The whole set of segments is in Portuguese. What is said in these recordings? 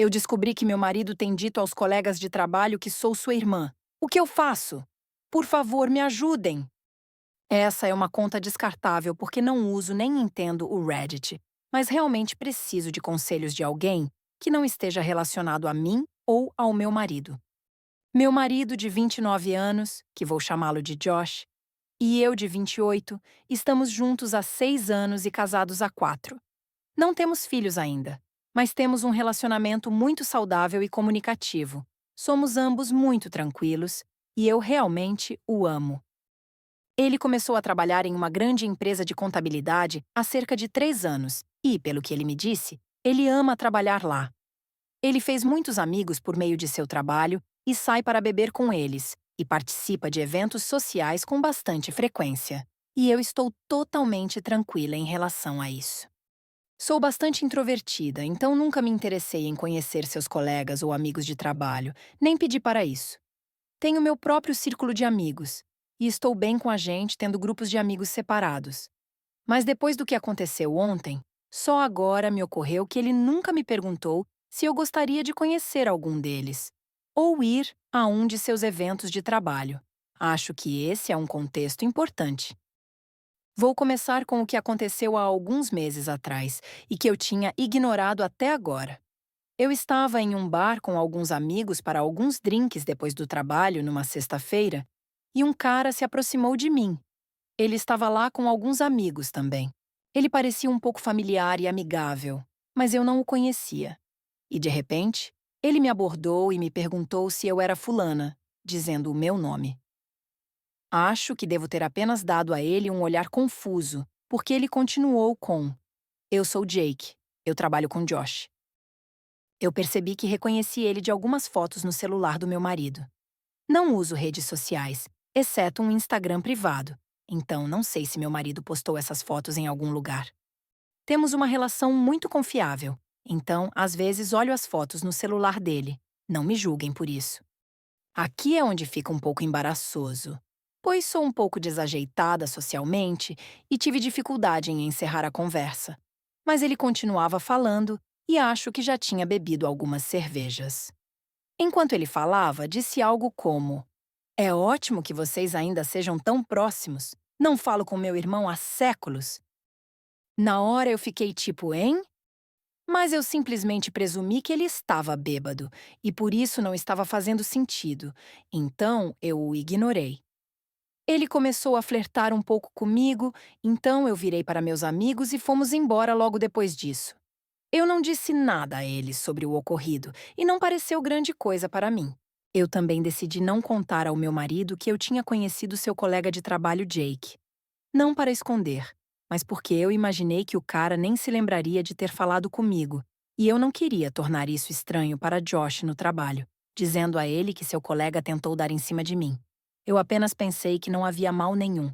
Eu descobri que meu marido tem dito aos colegas de trabalho que sou sua irmã. O que eu faço? Por favor, me ajudem. Essa é uma conta descartável porque não uso nem entendo o Reddit, mas realmente preciso de conselhos de alguém que não esteja relacionado a mim ou ao meu marido. Meu marido, de 29 anos, que vou chamá-lo de Josh, e eu, de 28, estamos juntos há 6 anos e casados há 4. Não temos filhos ainda, mas temos um relacionamento muito saudável e comunicativo. Somos ambos muito tranquilos e eu realmente o amo. Ele começou a trabalhar em uma grande empresa de contabilidade há cerca de 3 anos e, pelo que ele me disse, ele ama trabalhar lá. Ele fez muitos amigos por meio de seu trabalho e sai para beber com eles, e participa de eventos sociais com bastante frequência. E eu estou totalmente tranquila em relação a isso. Sou bastante introvertida, então nunca me interessei em conhecer seus colegas ou amigos de trabalho, nem pedi para isso. Tenho meu próprio círculo de amigos, e estou bem com a gente tendo grupos de amigos separados. Mas depois do que aconteceu ontem, só agora me ocorreu que ele nunca me perguntou se eu gostaria de conhecer algum deles, ou ir a um de seus eventos de trabalho. Acho que esse é um contexto importante. Vou começar com o que aconteceu há alguns meses atrás e que eu tinha ignorado até agora. Eu estava em um bar com alguns amigos para alguns drinks depois do trabalho numa sexta-feira e um cara se aproximou de mim. Ele estava lá com alguns amigos também. Ele parecia um pouco familiar e amigável, mas eu não o conhecia. E de repente, ele me abordou e me perguntou se eu era fulana, dizendo o meu nome. Acho que devo ter apenas dado a ele um olhar confuso, porque ele continuou com: Eu sou Jake, eu trabalho com Josh. Eu percebi que reconheci ele de algumas fotos no celular do meu marido. Não uso redes sociais, exceto um Instagram privado, então não sei se meu marido postou essas fotos em algum lugar. Temos uma relação muito confiável, então às vezes olho as fotos no celular dele. Não me julguem por isso. Aqui é onde fica um pouco embaraçoso, pois sou um pouco desajeitada socialmente e tive dificuldade em encerrar a conversa. Mas ele continuava falando e acho que já tinha bebido algumas cervejas. Enquanto ele falava, disse algo como: É ótimo que vocês ainda sejam tão próximos. Não falo com meu irmão há séculos. Na hora eu fiquei tipo, hein? Mas eu simplesmente presumi que ele estava bêbado, e por isso não estava fazendo sentido. Então eu o ignorei. Ele começou a flertar um pouco comigo, então eu virei para meus amigos e fomos embora logo depois disso. Eu não disse nada a eles sobre o ocorrido, e não pareceu grande coisa para mim. Eu também decidi não contar ao meu marido que eu tinha conhecido seu colega de trabalho Jake. Não para esconder, mas porque eu imaginei que o cara nem se lembraria de ter falado comigo, e eu não queria tornar isso estranho para Josh no trabalho, dizendo a ele que seu colega tentou dar em cima de mim. Eu apenas pensei que não havia mal nenhum.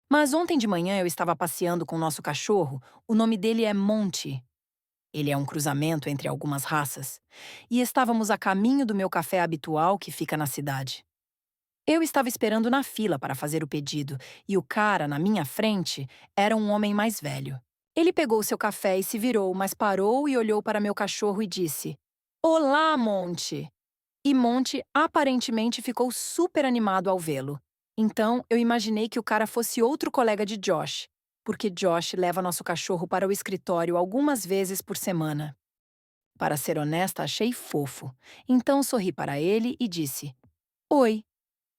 Mas ontem de manhã eu estava passeando com nosso cachorro, o nome dele é Monty. Ele é um cruzamento entre algumas raças, e estávamos a caminho do meu café habitual que fica na cidade. Eu estava esperando na fila para fazer o pedido, e o cara, na minha frente, era um homem mais velho. Ele pegou seu café e se virou, mas parou e olhou para meu cachorro e disse: Olá, Monte! E Monte aparentemente ficou super animado ao vê-lo. Então, eu imaginei que o cara fosse outro colega de Josh, porque Josh leva nosso cachorro para o escritório algumas vezes por semana. Para ser honesta, achei fofo. Então sorri para ele e disse: Oi.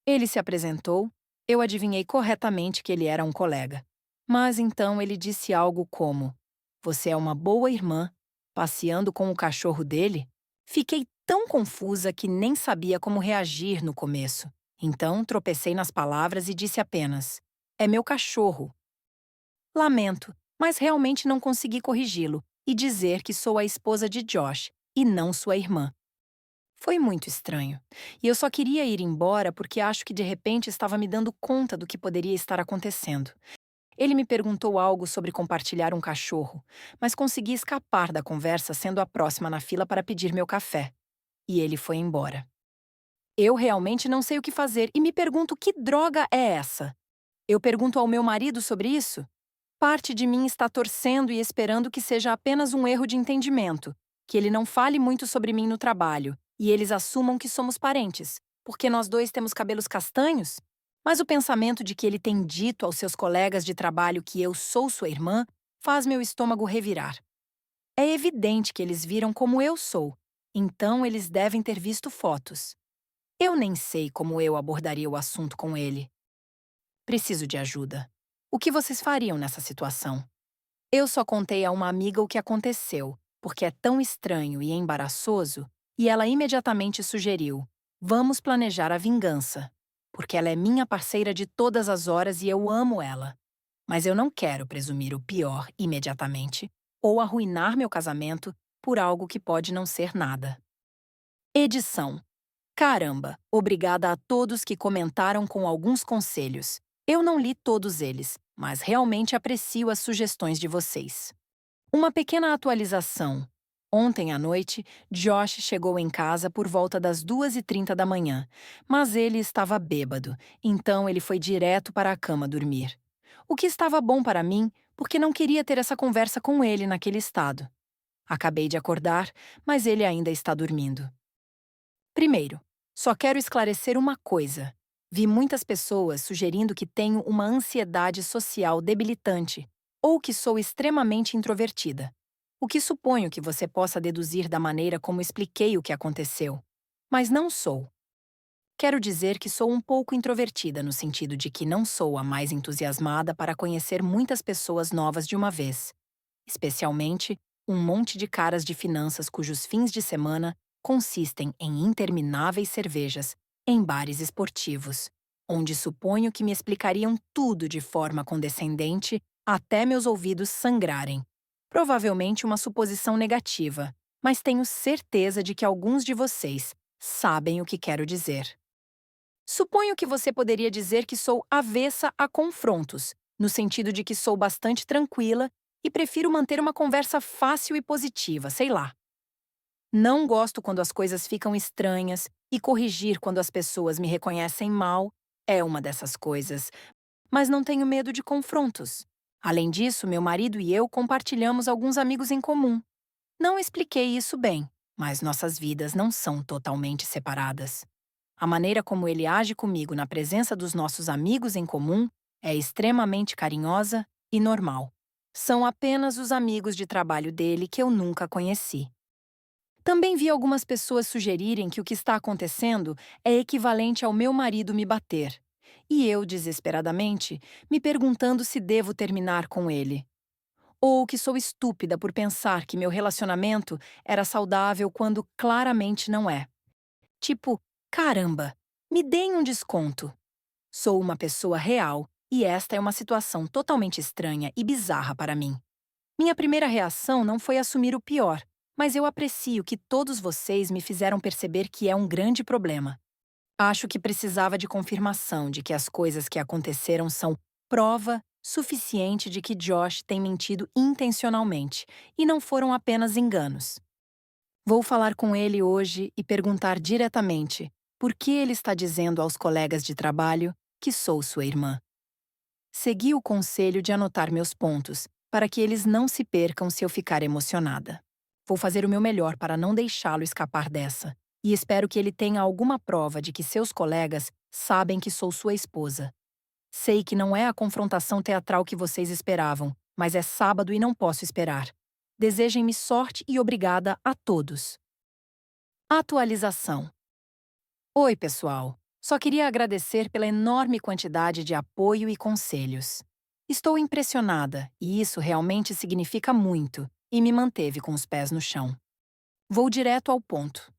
Ele se apresentou, eu adivinhei corretamente que ele era um colega. Mas então ele disse algo como: Você é uma boa irmã, passeando com o cachorro dele? Fiquei tão confusa que nem sabia como reagir no começo. Então tropecei nas palavras e disse apenas: É meu cachorro. Lamento, mas realmente não consegui corrigi-lo e dizer que sou a esposa de Josh e não sua irmã. Foi muito estranho. E eu só queria ir embora porque acho que de repente estava me dando conta do que poderia estar acontecendo. Ele me perguntou algo sobre compartilhar um cachorro, mas consegui escapar da conversa sendo a próxima na fila para pedir meu café. E ele foi embora. Eu realmente não sei o que fazer e me pergunto que droga é essa. Eu pergunto ao meu marido sobre isso? Parte de mim está torcendo e esperando que seja apenas um erro de entendimento, que ele não fale muito sobre mim no trabalho e eles assumam que somos parentes, porque nós dois temos cabelos castanhos? Mas o pensamento de que ele tem dito aos seus colegas de trabalho que eu sou sua irmã faz meu estômago revirar. É evidente que eles viram como eu sou, então eles devem ter visto fotos. Eu nem sei como eu abordaria o assunto com ele. Preciso de ajuda. O que vocês fariam nessa situação? Eu só contei a uma amiga o que aconteceu, porque é tão estranho e embaraçoso, e ela imediatamente sugeriu: vamos planejar a vingança, porque ela é minha parceira de todas as horas e eu amo ela. Mas eu não quero presumir o pior imediatamente ou arruinar meu casamento por algo que pode não ser nada. Edição. Caramba, obrigada a todos que comentaram com alguns conselhos. Eu não li todos eles, mas realmente aprecio as sugestões de vocês. Uma pequena atualização. Ontem à noite, Josh chegou em casa por volta das 2h30 da manhã, mas ele estava bêbado, então ele foi direto para a cama dormir. O que estava bom para mim, porque não queria ter essa conversa com ele naquele estado. Acabei de acordar, mas ele ainda está dormindo. Primeiro, só quero esclarecer uma coisa. Vi muitas pessoas sugerindo que tenho uma ansiedade social debilitante ou que sou extremamente introvertida, o que suponho que você possa deduzir da maneira como expliquei o que aconteceu. Mas não sou. Quero dizer que sou um pouco introvertida no sentido de que não sou a mais entusiasmada para conhecer muitas pessoas novas de uma vez, especialmente um monte de caras de finanças cujos fins de semana consistem em intermináveis cervejas em bares esportivos, onde suponho que me explicariam tudo de forma condescendente até meus ouvidos sangrarem. Provavelmente uma suposição negativa, mas tenho certeza de que alguns de vocês sabem o que quero dizer. Suponho que você poderia dizer que sou avessa a confrontos, no sentido de que sou bastante tranquila e prefiro manter uma conversa fácil e positiva, sei lá. Não gosto quando as coisas ficam estranhas e corrigir quando as pessoas me reconhecem mal é uma dessas coisas, mas não tenho medo de confrontos. Além disso, meu marido e eu compartilhamos alguns amigos em comum. Não expliquei isso bem, mas nossas vidas não são totalmente separadas. A maneira como ele age comigo na presença dos nossos amigos em comum é extremamente carinhosa e normal. São apenas os amigos de trabalho dele que eu nunca conheci. Também vi algumas pessoas sugerirem que o que está acontecendo é equivalente ao meu marido me bater. E eu, desesperadamente, me perguntando se devo terminar com ele. Ou que sou estúpida por pensar que meu relacionamento era saudável quando claramente não é. Tipo, caramba, me deem um desconto. Sou uma pessoa real e esta é uma situação totalmente estranha e bizarra para mim. Minha primeira reação não foi assumir o pior, mas eu aprecio que todos vocês me fizeram perceber que é um grande problema. Acho que precisava de confirmação de que as coisas que aconteceram são prova suficiente de que Josh tem mentido intencionalmente e não foram apenas enganos. Vou falar com ele hoje e perguntar diretamente por que ele está dizendo aos colegas de trabalho que sou sua irmã. Segui o conselho de anotar meus pontos, para que eles não se percam se eu ficar emocionada. Vou fazer o meu melhor para não deixá-lo escapar dessa, e espero que ele tenha alguma prova de que seus colegas sabem que sou sua esposa. Sei que não é a confrontação teatral que vocês esperavam, mas é sábado e não posso esperar. Desejem-me sorte e obrigada a todos. Atualização. Oi, pessoal. Só queria agradecer pela enorme quantidade de apoio e conselhos. Estou impressionada, e isso realmente significa muito, e me manteve com os pés no chão. Vou direto ao ponto.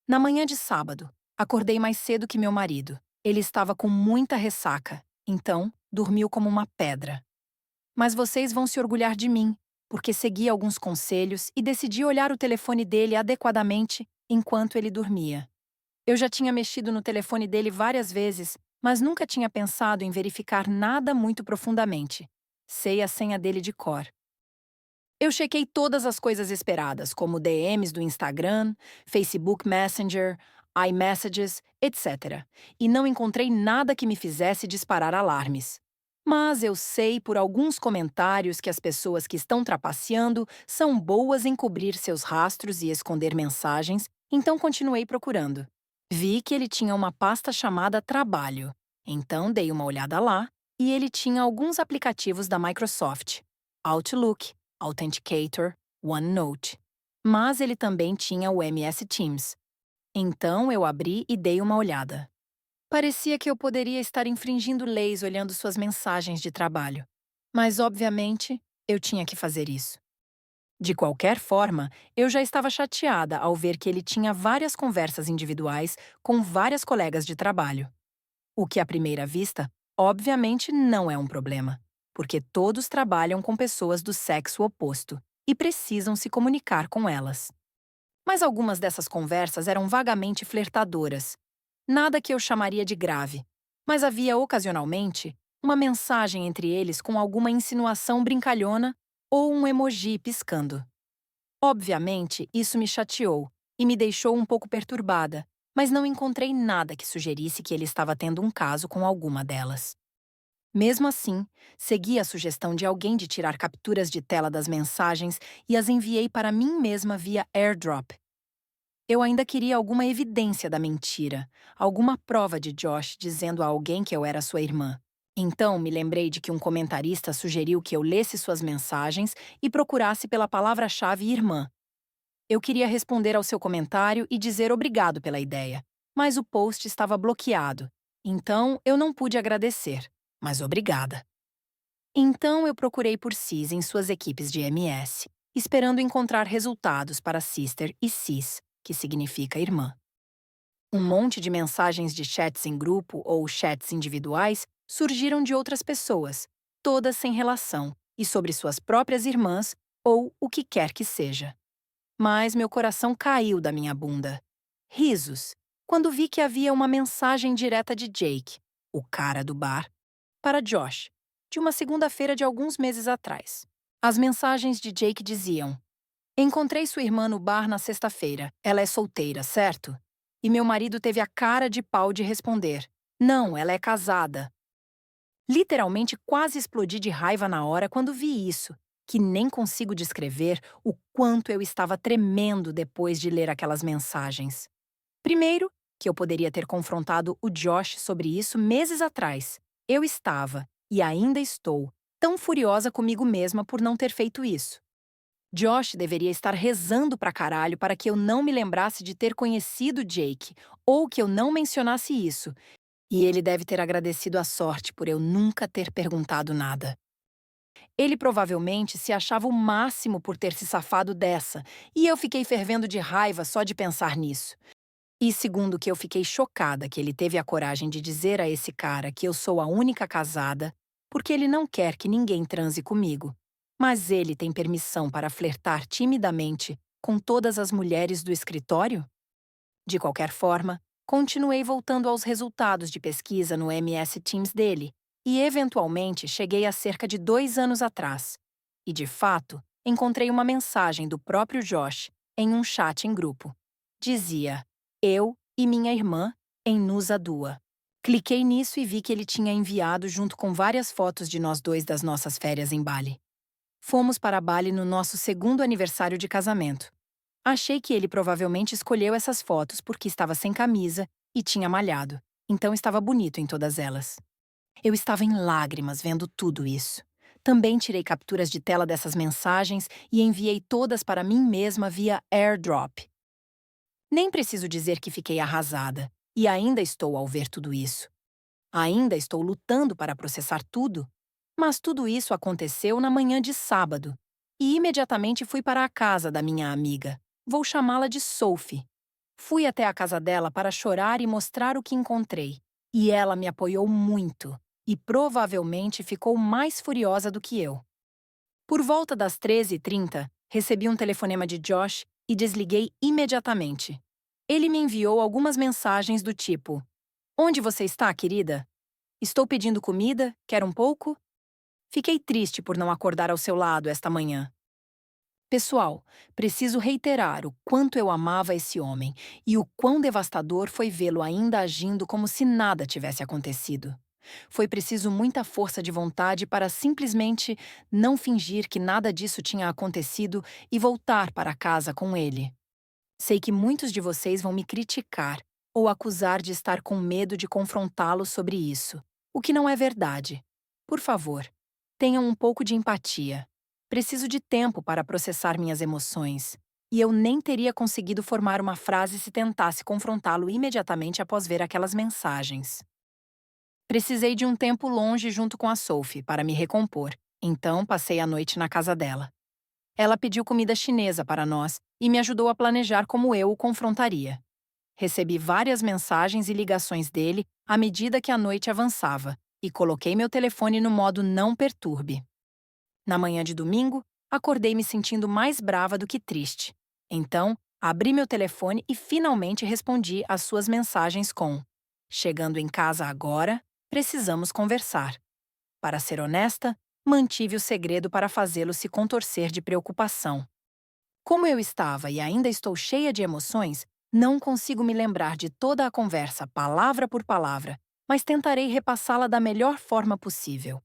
Na manhã de sábado, acordei mais cedo que meu marido. Ele estava com muita ressaca, então dormiu como uma pedra. Mas vocês vão se orgulhar de mim, porque segui alguns conselhos e decidi olhar o telefone dele adequadamente enquanto ele dormia. Eu já tinha mexido no telefone dele várias vezes, mas nunca tinha pensado em verificar nada muito profundamente. Sei a senha dele de cor. Eu chequei todas as coisas esperadas, como DMs do Instagram, Facebook Messenger, iMessages, etc. E não encontrei nada que me fizesse disparar alarmes. Mas eu sei por alguns comentários que as pessoas que estão trapaceando são boas em cobrir seus rastros e esconder mensagens, então continuei procurando. Vi que ele tinha uma pasta chamada Trabalho, então dei uma olhada lá e ele tinha alguns aplicativos da Microsoft: Outlook, Authenticator, OneNote. Mas ele também tinha o MS Teams. Então eu abri e dei uma olhada. Parecia que eu poderia estar infringindo leis olhando suas mensagens de trabalho. Mas, obviamente, eu tinha que fazer isso. De qualquer forma, eu já estava chateada ao ver que ele tinha várias conversas individuais com várias colegas de trabalho. O que, à primeira vista, obviamente não é um problema, porque todos trabalham com pessoas do sexo oposto e precisam se comunicar com elas. Mas algumas dessas conversas eram vagamente flertadoras. Nada que eu chamaria de grave, mas havia ocasionalmente uma mensagem entre eles com alguma insinuação brincalhona ou um emoji piscando. Obviamente, isso me chateou e me deixou um pouco perturbada, mas não encontrei nada que sugerisse que ele estava tendo um caso com alguma delas. Mesmo assim, segui a sugestão de alguém de tirar capturas de tela das mensagens e as enviei para mim mesma via AirDrop. Eu ainda queria alguma evidência da mentira, alguma prova de Josh dizendo a alguém que eu era sua irmã. Então, me lembrei de que um comentarista sugeriu que eu lesse suas mensagens e procurasse pela palavra-chave irmã. Eu queria responder ao seu comentário e dizer obrigado pela ideia, mas o post estava bloqueado, então eu não pude agradecer, mas obrigada. Então eu procurei por Cis em suas equipes de MS, esperando encontrar resultados para Sister e Cis, que significa irmã. Um monte de mensagens de chats em grupo ou chats individuais surgiram de outras pessoas, todas sem relação, e sobre suas próprias irmãs ou o que quer que seja. Mas meu coração caiu da minha bunda. Risos, quando vi que havia uma mensagem direta de Jake, o cara do bar, para Josh, de uma segunda-feira de alguns meses atrás. As mensagens de Jake diziam: Encontrei sua irmã no bar na sexta-feira. Ela é solteira, certo? E meu marido teve a cara de pau de responder: Não, ela é casada. Literalmente quase explodi de raiva na hora quando vi isso, que nem consigo descrever o quanto eu estava tremendo depois de ler aquelas mensagens. Primeiro, que eu poderia ter confrontado o Josh sobre isso meses atrás. Eu estava, e ainda estou, tão furiosa comigo mesma por não ter feito isso. Josh deveria estar rezando pra caralho para que eu não me lembrasse de ter conhecido Jake, ou que eu não mencionasse isso. E ele deve ter agradecido a sorte por eu nunca ter perguntado nada. Ele provavelmente se achava o máximo por ter se safado dessa, e eu fiquei fervendo de raiva só de pensar nisso. E segundo que eu fiquei chocada que ele teve a coragem de dizer a esse cara que eu sou a única casada, porque ele não quer que ninguém transe comigo. Mas ele tem permissão para flertar timidamente com todas as mulheres do escritório? De qualquer forma, continuei voltando aos resultados de pesquisa no MS Teams dele e, eventualmente, cheguei a cerca de 2 anos atrás. E, de fato, encontrei uma mensagem do próprio Josh em um chat em grupo. Dizia: Eu e minha irmã em Nusa Dua. Cliquei nisso e vi que ele tinha enviado junto com várias fotos de nós dois das nossas férias em Bali. Fomos para Bali no nosso segundo aniversário de casamento. Achei que ele provavelmente escolheu essas fotos porque estava sem camisa e tinha malhado, então estava bonito em todas elas. Eu estava em lágrimas vendo tudo isso. Também tirei capturas de tela dessas mensagens e enviei todas para mim mesma via AirDrop. Nem preciso dizer que fiquei arrasada, e ainda estou ao ver tudo isso. Ainda estou lutando para processar tudo, mas tudo isso aconteceu na manhã de sábado, e imediatamente fui para a casa da minha amiga. Vou chamá-la de Sophie. Fui até a casa dela para chorar e mostrar o que encontrei, e ela me apoiou muito, e provavelmente ficou mais furiosa do que eu. Por volta das 13h30, recebi um telefonema de Josh e desliguei imediatamente. Ele me enviou algumas mensagens do tipo: Onde você está, querida? Estou pedindo comida, quer um pouco? Fiquei triste por não acordar ao seu lado esta manhã. Pessoal, preciso reiterar o quanto eu amava esse homem e o quão devastador foi vê-lo ainda agindo como se nada tivesse acontecido. Foi preciso muita força de vontade para simplesmente não fingir que nada disso tinha acontecido e voltar para casa com ele. Sei que muitos de vocês vão me criticar ou acusar de estar com medo de confrontá-lo sobre isso, o que não é verdade. Por favor, tenham um pouco de empatia. Preciso de tempo para processar minhas emoções, e eu nem teria conseguido formar uma frase se tentasse confrontá-lo imediatamente após ver aquelas mensagens. Precisei de um tempo longe junto com a Sophie para me recompor, então passei a noite na casa dela. Ela pediu comida chinesa para nós e me ajudou a planejar como eu o confrontaria. Recebi várias mensagens e ligações dele à medida que a noite avançava e coloquei meu telefone no modo não perturbe. Na manhã de domingo, acordei me sentindo mais brava do que triste. Então, abri meu telefone e finalmente respondi às suas mensagens com: "Chegando em casa agora, precisamos conversar." Para ser honesta, mantive o segredo para fazê-lo se contorcer de preocupação. Como eu estava e ainda estou cheia de emoções, não consigo me lembrar de toda a conversa palavra por palavra, mas tentarei repassá-la da melhor forma possível.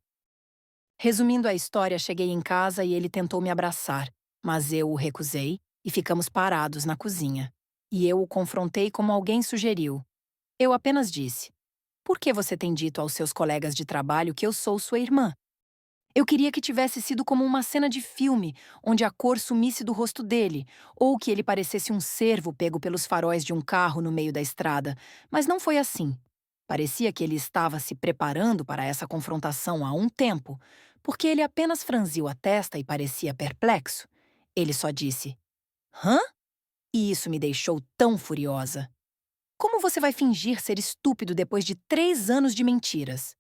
Resumindo a história, cheguei em casa e ele tentou me abraçar, mas eu o recusei e ficamos parados na cozinha. E eu o confrontei como alguém sugeriu. Eu apenas disse: "Por que você tem dito aos seus colegas de trabalho que eu sou sua irmã?" Eu queria que tivesse sido como uma cena de filme, onde a cor sumisse do rosto dele, ou que ele parecesse um cervo pego pelos faróis de um carro no meio da estrada, mas não foi assim. Parecia que ele estava se preparando para essa confrontação há um tempo, porque ele apenas franziu a testa e parecia perplexo. Ele só disse: "Hã?" E isso me deixou tão furiosa. Como você vai fingir ser estúpido depois de 3 anos de mentiras?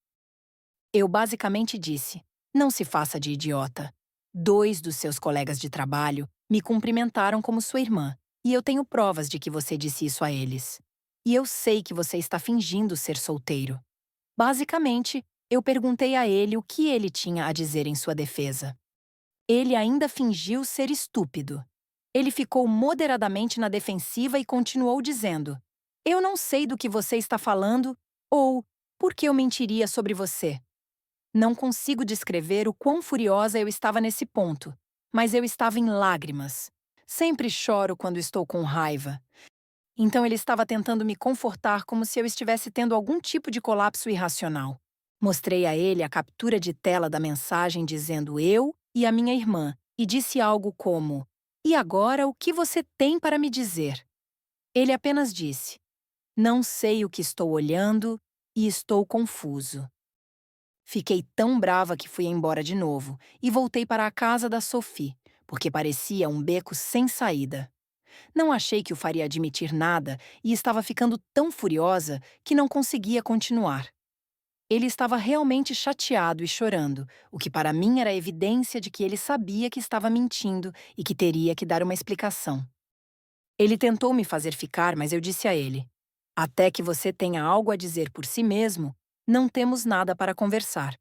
Eu basicamente disse: "Não se faça de idiota. 2 dos seus colegas de trabalho me cumprimentaram como sua irmã, e eu tenho provas de que você disse isso a eles. E eu sei que você está fingindo ser solteiro." Basicamente, eu perguntei a ele o que ele tinha a dizer em sua defesa. Ele ainda fingiu ser estúpido. Ele ficou moderadamente na defensiva e continuou dizendo: "Eu não sei do que você está falando" ou "por que eu mentiria sobre você?" Não consigo descrever o quão furiosa eu estava nesse ponto, mas eu estava em lágrimas. Sempre choro quando estou com raiva. Então ele estava tentando me confortar como se eu estivesse tendo algum tipo de colapso irracional. Mostrei a ele a captura de tela da mensagem dizendo eu e a minha irmã e disse algo como: "E agora o que você tem para me dizer?" Ele apenas disse: "Não sei o que estou olhando e estou confuso." Fiquei tão brava que fui embora de novo e voltei para a casa da Sophie, porque parecia um beco sem saída. Não achei que o faria admitir nada e estava ficando tão furiosa que não conseguia continuar. Ele estava realmente chateado e chorando, o que para mim era evidência de que ele sabia que estava mentindo e que teria que dar uma explicação. Ele tentou me fazer ficar, mas eu disse a ele: "Até que você tenha algo a dizer por si mesmo, não temos nada para conversar."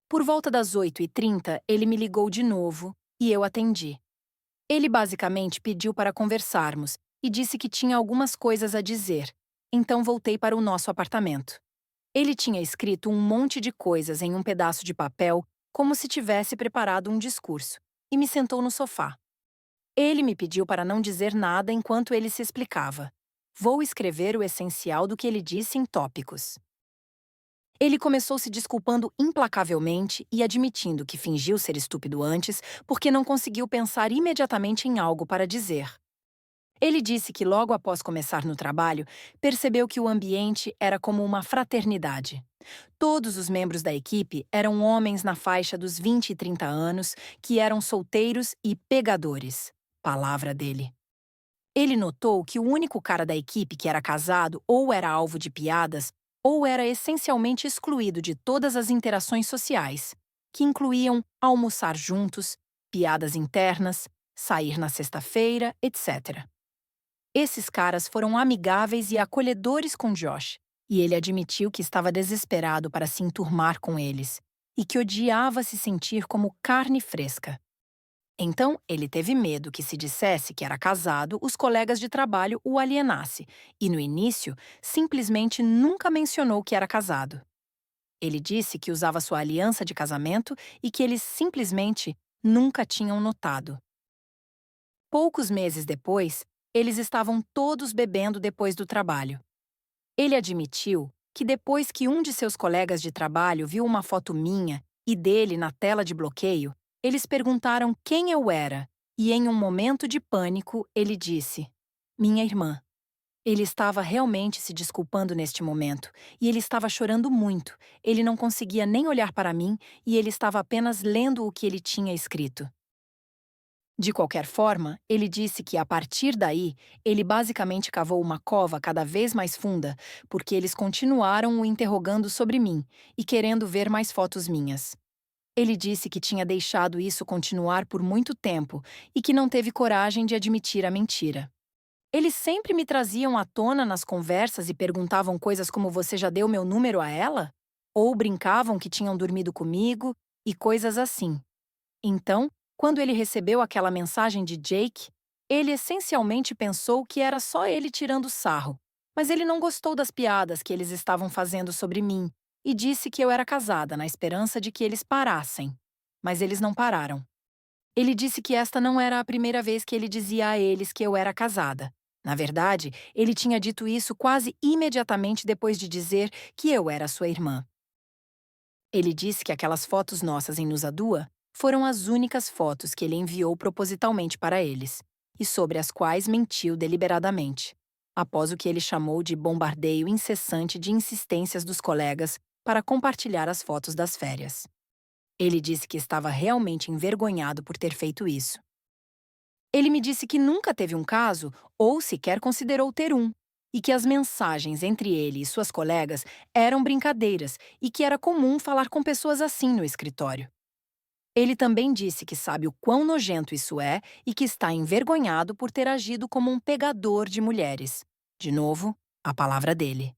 Por volta das 8h30, ele me ligou de novo e eu atendi. Ele basicamente pediu para conversarmos e disse que tinha algumas coisas a dizer, então voltei para o nosso apartamento. Ele tinha escrito um monte de coisas em um pedaço de papel, como se tivesse preparado um discurso, e me sentou no sofá. Ele me pediu para não dizer nada enquanto ele se explicava. Vou escrever o essencial do que ele disse em tópicos. Ele começou se desculpando implacavelmente e admitindo que fingiu ser estúpido antes porque não conseguiu pensar imediatamente em algo para dizer. Ele disse que logo após começar no trabalho, percebeu que o ambiente era como uma fraternidade. Todos os membros da equipe eram homens na faixa dos 20 e 30 anos que eram solteiros e pegadores. Palavra dele. Ele notou que o único cara da equipe que era casado ou era alvo de piadas ou era essencialmente excluído de todas as interações sociais, que incluíam almoçar juntos, piadas internas, sair na sexta-feira, etc. Esses caras foram amigáveis e acolhedores com Josh, e ele admitiu que estava desesperado para se enturmar com eles e que odiava se sentir como carne fresca. Então, ele teve medo que se dissesse que era casado, os colegas de trabalho o alienasse, e no início, simplesmente nunca mencionou que era casado. Ele disse que usava sua aliança de casamento e que eles simplesmente nunca tinham notado. Poucos meses depois, eles estavam todos bebendo depois do trabalho. Ele admitiu que depois que um de seus colegas de trabalho viu uma foto minha e dele na tela de bloqueio, eles perguntaram quem eu era, e em um momento de pânico, ele disse: Minha irmã. Ele estava realmente se desculpando neste momento, e ele estava chorando muito. Ele não conseguia nem olhar para mim e ele estava apenas lendo o que ele tinha escrito. De qualquer forma, ele disse que, a partir daí, ele basicamente cavou uma cova cada vez mais funda, porque eles continuaram o interrogando sobre mim e querendo ver mais fotos minhas. Ele disse que tinha deixado isso continuar por muito tempo e que não teve coragem de admitir a mentira. Eles sempre me traziam à tona nas conversas e perguntavam coisas como: Você já deu meu número a ela? Ou brincavam que tinham dormido comigo e coisas assim. Então, quando ele recebeu aquela mensagem de Jake, ele essencialmente pensou que era só ele tirando sarro, mas ele não gostou das piadas que eles estavam fazendo sobre mim e disse que eu era casada na esperança de que eles parassem. Mas eles não pararam. Ele disse que esta não era a primeira vez que ele dizia a eles que eu era casada. Na verdade, ele tinha dito isso quase imediatamente depois de dizer que eu era sua irmã. Ele disse que aquelas fotos nossas em Nusa Dua foram as únicas fotos que ele enviou propositalmente para eles, e sobre as quais mentiu deliberadamente, após o que ele chamou de bombardeio incessante de insistências dos colegas para compartilhar as fotos das férias. Ele disse que estava realmente envergonhado por ter feito isso. Ele me disse que nunca teve um caso ou sequer considerou ter um, e que as mensagens entre ele e suas colegas eram brincadeiras e que era comum falar com pessoas assim no escritório. Ele também disse que sabe o quão nojento isso é e que está envergonhado por ter agido como um pegador de mulheres. De novo, a palavra dele.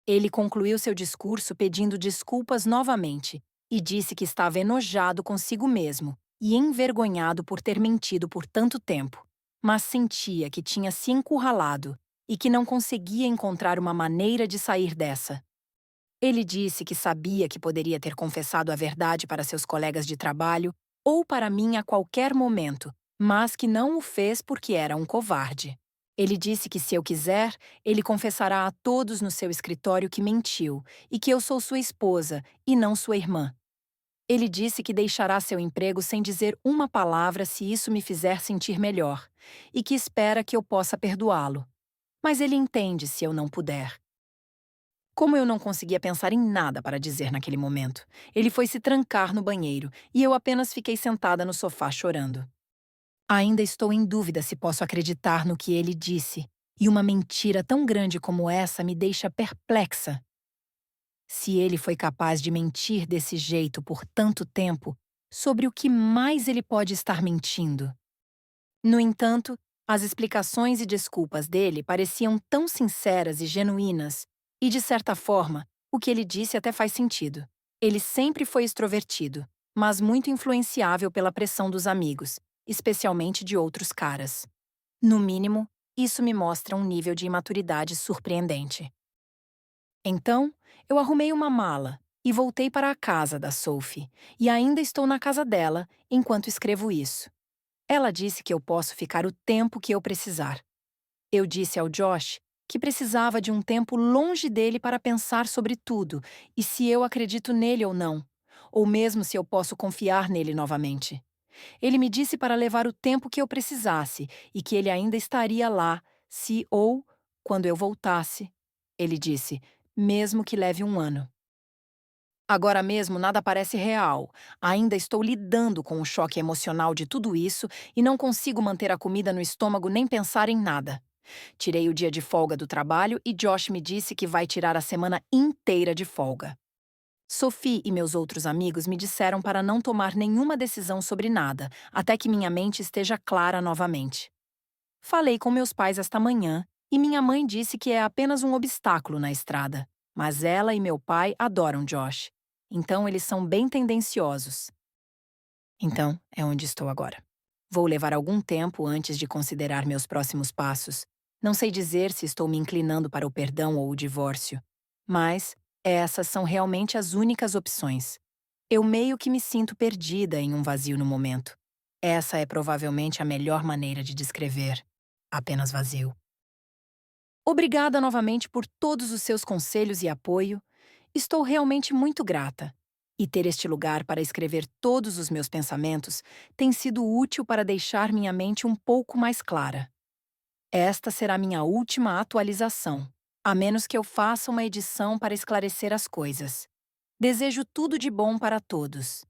Ele concluiu seu discurso pedindo desculpas novamente e disse que estava enojado consigo mesmo e envergonhado por ter mentido por tanto tempo, mas sentia que tinha se encurralado e que não conseguia encontrar uma maneira de sair dessa. Ele disse que sabia que poderia ter confessado a verdade para seus colegas de trabalho ou para mim a qualquer momento, mas que não o fez porque era um covarde. Ele disse que, se eu quiser, ele confessará a todos no seu escritório que mentiu e que eu sou sua esposa e não sua irmã. Ele disse que deixará seu emprego sem dizer uma palavra se isso me fizer sentir melhor e que espera que eu possa perdoá-lo. Mas ele entende se eu não puder. Como eu não conseguia pensar em nada para dizer naquele momento, ele foi se trancar no banheiro e eu apenas fiquei sentada no sofá chorando. Ainda estou em dúvida se posso acreditar no que ele disse, e uma mentira tão grande como essa me deixa perplexa. Se ele foi capaz de mentir desse jeito por tanto tempo, sobre o que mais ele pode estar mentindo? No entanto, as explicações e desculpas dele pareciam tão sinceras e genuínas, e, de certa forma, o que ele disse até faz sentido. Ele sempre foi extrovertido, mas muito influenciável pela pressão dos amigos, especialmente de outros caras. No mínimo, isso me mostra um nível de imaturidade surpreendente. Então, eu arrumei uma mala e voltei para a casa da Sophie, e ainda estou na casa dela enquanto escrevo isso. Ela disse que eu posso ficar o tempo que eu precisar. Eu disse ao Josh que precisava de um tempo longe dele para pensar sobre tudo e se eu acredito nele ou mesmo se eu posso confiar nele novamente. Ele me disse para levar o tempo que eu precisasse e que ele ainda estaria lá se ou quando eu voltasse. Ele disse, mesmo que leve um ano. Agora mesmo nada parece real. Ainda estou lidando com o choque emocional de tudo isso e não consigo manter a comida no estômago nem pensar em nada. Tirei o dia de folga do trabalho e Josh me disse que vai tirar a semana inteira de folga. Sophie e meus outros amigos me disseram para não tomar nenhuma decisão sobre nada, até que minha mente esteja clara novamente. Falei com meus pais esta manhã e minha mãe disse que é apenas um obstáculo na estrada. Mas ela e meu pai adoram Josh. Então eles são bem tendenciosos. Então, é onde estou agora. Vou levar algum tempo antes de considerar meus próximos passos. Não sei dizer se estou me inclinando para o perdão ou o divórcio. Mas, Essas são realmente as únicas opções. Eu meio que me sinto perdida em um vazio no momento. Essa é provavelmente a melhor maneira de descrever. Apenas vazio. Obrigada novamente por todos os seus conselhos e apoio. Estou realmente muito grata. E ter este lugar para escrever todos os meus pensamentos tem sido útil para deixar minha mente um pouco mais clara. Esta será minha última atualização, a menos que eu faça uma edição para esclarecer as coisas. Desejo tudo de bom para todos.